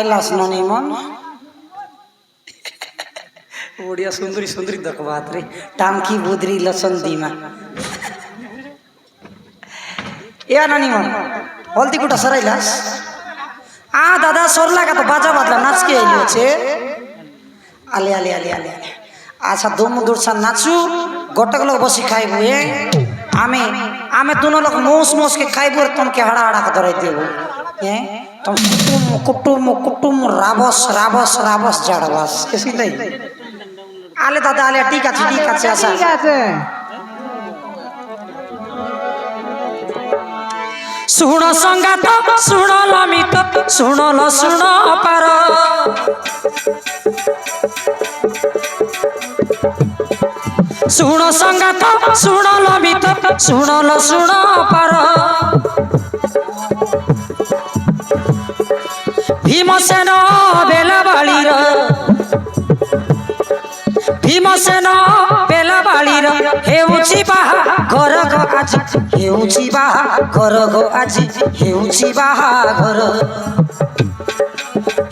পাইলাস ননি মন बढ़िया सुंदरी सुंदरी दखबात रे टांकी बुदरी लसन दीमा या नानी मन हल्दी कुटा सराइलास आ दादा सरला का तो बाजा बादला नाच के आइलो छे आले आले आले आले अच्छा दम दूर सा नाचू गोटक लोग बसी खाइबू ए आमे आमे दोनों लोग मोस मोस के खाइबू और तुम के हड़ा हड़ा के धराई देबू ए तुम कुटुम कुटुम कुटुम राबस राबस राबस जड़वास कैसी नहीं आले दादा आले ठीक আছে আচ্ছা ঠিক আছে শুনো সংগাত শুনো লমিত শুনো ল শুনো পার শুনো সংগাত শুনো লমিত শুনো ল শুনো পার ভীমসেন বেলাবাড়ির भीमसेन बेलाबाड़ीर हेउछि बाहाघर गो आज हेउछि बाहाघर गो आज हेउछि बाहाघर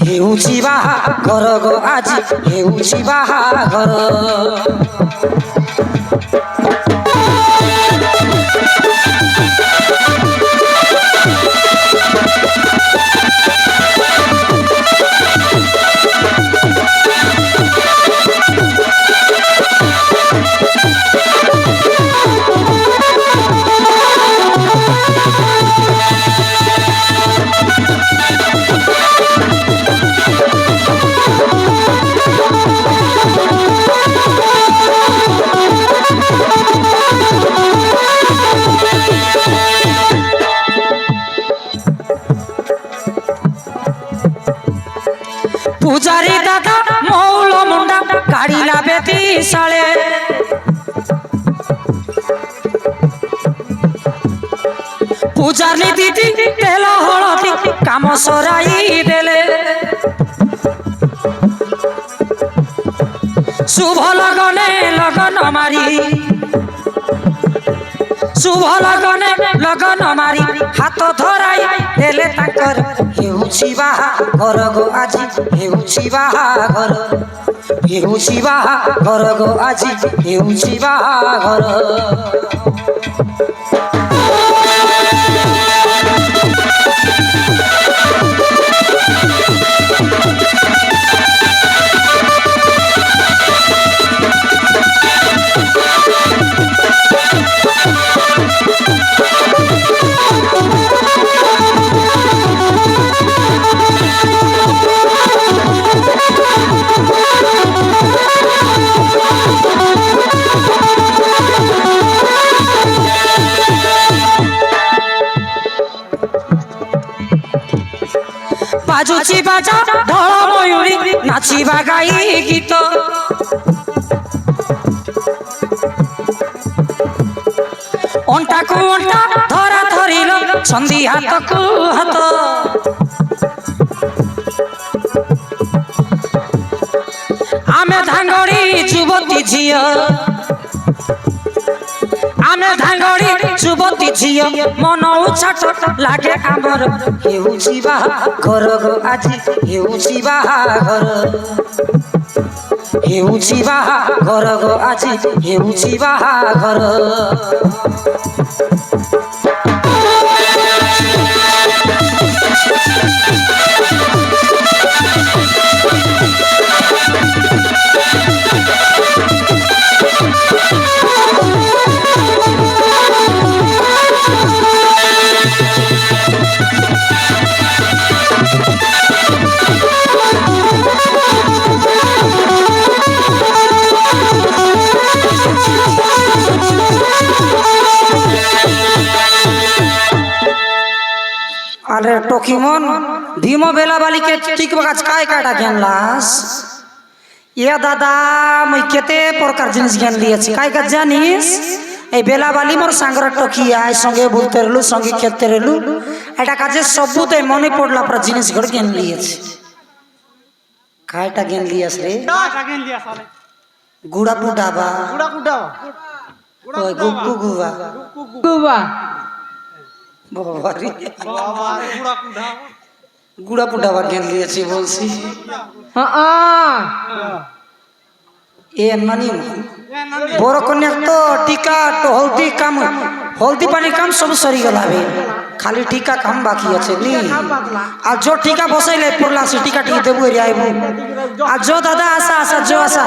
हेउछि बाहाघर गो आज हेउछि बाहाघर पुजारी दादा मौल मुंडा गाड़ी लाबे तीसाले पुजारी दीदी तेल हलदी काम सराई देले शुभ लगने लगन मारी शुभ लगने लगन मारी हाथ धराई देले ताकर हेउछि बाहाघर गो आजी हेउछि बाहाघर हेउछि बाहाघर गो आजी हेउछि बाहाघर बाजुची बाजा ढोल मयूरी नाचिबा गाई गीत अंटा को अंटा धरा धरिल संधि हाथ को हाथ आमे धांगड़ी जुवती झिया आमे धांगड़ी जुवती झिया मन उछाट लागे आमर हेउछि बाहाघर गो आजी हेउछि बाहाघर हेउछि बाहाघर गो आजी हेउछि बाहाघर अरे टोकीमन भीम बेलाबाली के टिक बगाच काय काटा ज्ञानलास या दादा मैं केते प्रकार जिनिस ज्ञान लिएछि काय का जानिस ए बेलाबाली मोर सांगर टोकी आय संगे बोलते रहलु संगे खेते रहलु एटा काजे सबुते मने पड़ला पर जिनिस गड़ ज्ञान लिएछि कायटा ज्ञान लिएस रे कायटा ज्ञान लिएस साले गुड़ा पुडाबा ओय गुगु गुवा गुवा बाबा रे गुड़ा पुडा গুড়া পুডাবার জ্ঞান দিয়েছি বলছি এ নানি বড় কন্যা তো টিকা তো হলদি পানির কাম সব সরি গেল খালি টিকা কাম বাকি আছে নি আর जो টিকা বসাইলে পড়লা সে টিকা টিকে দেবো রে আইবো আর जो দাদা আসা আসা जो আসা